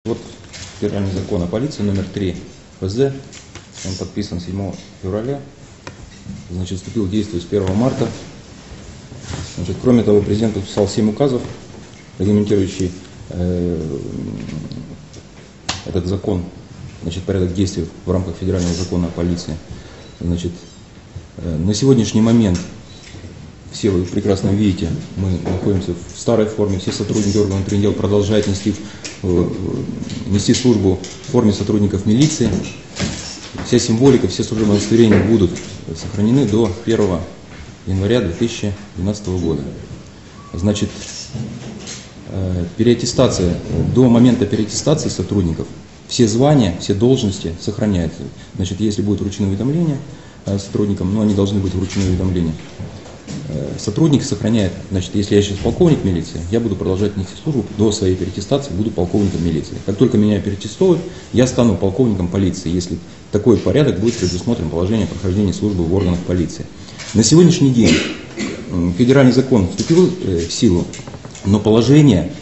Вот федеральный закон о полиции номер 3 ФЗ, он подписан 7 февраля, значит, вступил в действие с 1 марта. Значит, кроме того, президент подписал 7 указов, регламентирующие этот закон, значит, порядок действий в рамках федерального закона о полиции. Значит, на сегодняшний момент, все вы прекрасно видите, мы находимся в старой форме, все сотрудники органов внутренних дел продолжают нести службу в форме сотрудников милиции. Вся символика, все служебные удостоверения будут сохранены до 1 января 2012 года. Значит, переаттестация, до момента переаттестации сотрудников все звания, все должности сохраняются. Значит, если будет вручено уведомление сотрудникам, но они должны быть вручены уведомления, сотрудник сохраняет, значит, если я сейчас полковник милиции, я буду продолжать нести службу до своей переаттестации, буду полковником милиции. Как только меня переаттестуют, я стану полковником полиции, если такой порядок будет предусмотрен положением прохождения службы в органах полиции. На сегодняшний день федеральный закон вступил в силу, но положение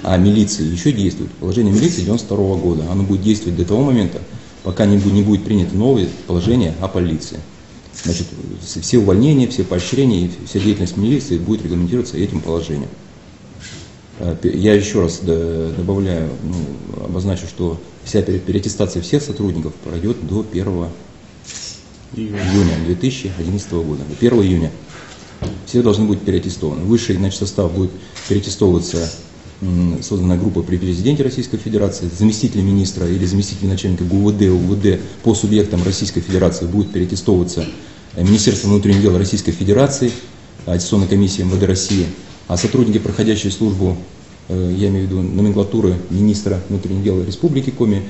о милиции еще действует. Положение милиции 1992 года. Оно будет действовать до того момента, пока не будет принято новое положение о полиции. Значит, все увольнения, все поощрения и вся деятельность милиции будет регламентироваться этим положением. Я еще раз добавляю, обозначу, что вся переаттестация всех сотрудников пройдет до 1 июня 2011 года. До 1 июня все должны быть переаттестованы. Высший, значит, состав будет переаттестовываться, создана группа при президенте Российской Федерации, заместитель министра или заместитель начальника ГУВД, УВД по субъектам Российской Федерации будет переаттестовываться Министерство внутренних дел Российской Федерации, аттестационной комиссии МВД России, а сотрудники, проходящие службу, я имею в виду номенклатуры министра внутренних дел Республики Коми,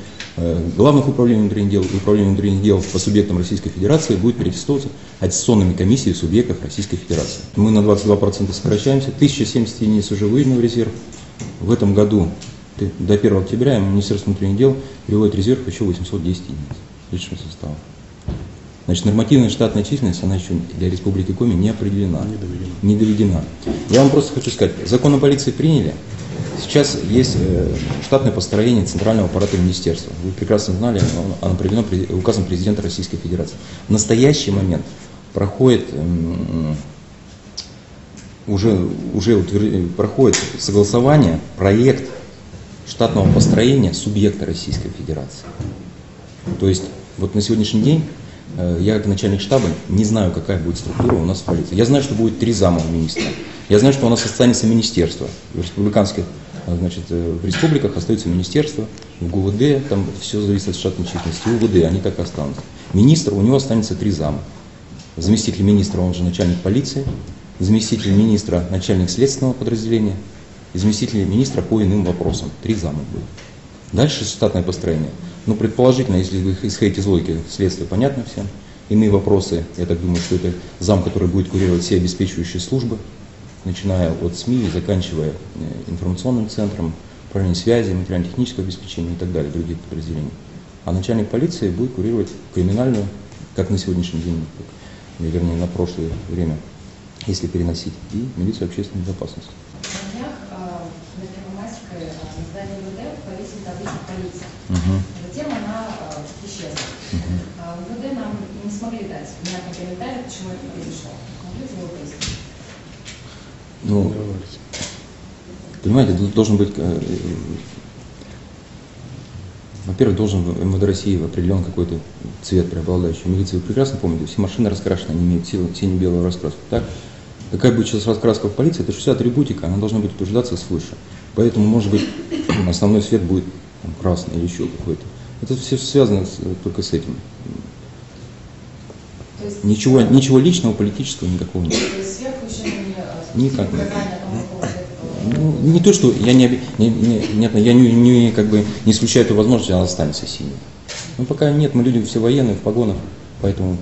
главных управлений внутренних дел и управления внутренних дел по субъектам Российской Федерации будет переаттестовываться аттестационными комиссиями субъектов Российской Федерации. Мы на 22% сокращаемся, 1070 единиц уже выведено в резерв. В этом году до 1 октября Министерство внутренних дел переводит в резерв еще 810 единиц личного состава. Значит, нормативная штатная численность, она еще для Республики Коми не определена, не доведена. Я вам просто хочу сказать, закон о полиции приняли, сейчас есть штатное построение центрального аппарата министерства. Вы прекрасно знали, оно определено указом президента Российской Федерации. В настоящий момент проходит проходит согласование, проект штатного построения субъекта Российской Федерации. То есть, вот на сегодняшний день я как начальник штаба не знаю, какая будет структура у нас в полиции. Я знаю, что будет 3 зама министра. Я знаю, что у нас останется министерство. В республиканских, значит, в республиках остается министерство, в ГУВД, там все зависит от штатной численности, УВД, они так и останутся. Министр, у него останется 3 зама. Заместитель министра, он же начальник полиции, заместитель министра, начальник следственного подразделения, и заместитель министра по иным вопросам. 3 зама будет. Дальше штатное построение. Ну, предположительно, если вы исходите из логики следствия, понятно всем. Иные вопросы, я так думаю, что это зам, который будет курировать все обеспечивающие службы, начиная от СМИ и заканчивая информационным центром, управлением связи, материально-технического обеспечения и так далее, других подразделений. А начальник полиции будет курировать криминальную, как на сегодняшний день, вернее, на прошлое время, если переносить, и милицию общественной безопасности. На днях на Первомайской на здании МВД повесили табличку полиции. Затем она исчезла. МВД нам не смогли дать внятный комментарий, почему это произошло. Можете его пояснить? Ну, понимаете, должен быть, во-первых, должен в МВД России определен какой-то цвет преобладающий. Милиция, вы прекрасно помните, все машины раскрашены, они имеют сине-белую раскраску. Так? Какая будет сейчас раскраска в полиции, это же вся атрибутика, она должна быть утверждаться свыше. Поэтому, может быть, основной цвет будет там, красный или еще какой-то. Это все связано только с этим. Ничего личного, политического никакого нет. То есть сверху еще никак нет. Не то, что я не исключаю эту возможность, она останется синей. Но пока нет, мы люди все военные, в погонах, поэтому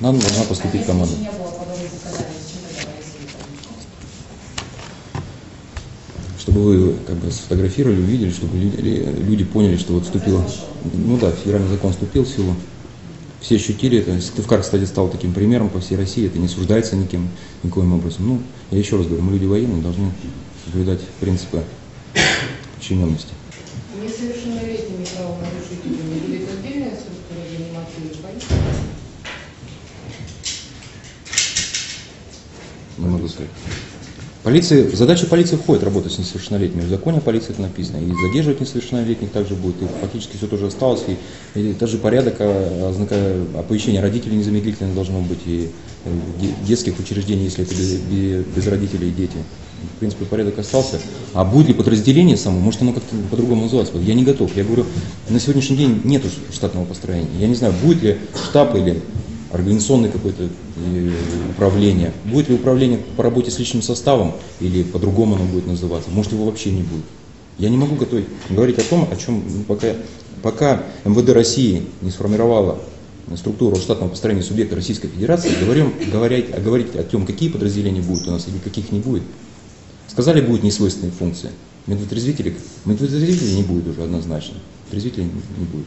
нам должна поступить команда. Чтобы вы как бы сфотографировали, увидели, чтобы люди поняли, что вот вступило, ну да, федеральный закон вступил в силу, все ощутили это. Сыктывкар, кстати, стал таким примером по всей России, это не осуждается никоим образом. Ну, я еще раз говорю, мы люди военные, должны соблюдать принципы подчиненности. Если несовершеннолетними правонарушителями, или это отдельная структура реанимации или полиция? Не могу сказать. Задача полиции входит работать с несовершеннолетними. В законе о полиции это написано. И задерживать несовершеннолетних также будет. И фактически все тоже осталось. И даже порядок оповещения родителей незамедлительно должно быть. И детских учреждений, если это без родителей и дети. В принципе, порядок остался. А будет ли подразделение само? Может, оно как-то по-другому называться? Я не готов. Я говорю, на сегодняшний день нет штатного построения. Я не знаю, будет ли штаб или организационное какое-то управление. Будет ли управление по работе с личным составом или по-другому оно будет называться? Может, его вообще не будет. Я не могу говорить о том, о чем пока МВД России не сформировала структуру штатного построения субъекта Российской Федерации, говорить о том, какие подразделения будут у нас или каких не будет. Сказали, будут несвойственные функции. Медвотрезвителей не будет уже однозначно. Трезвителей не будет.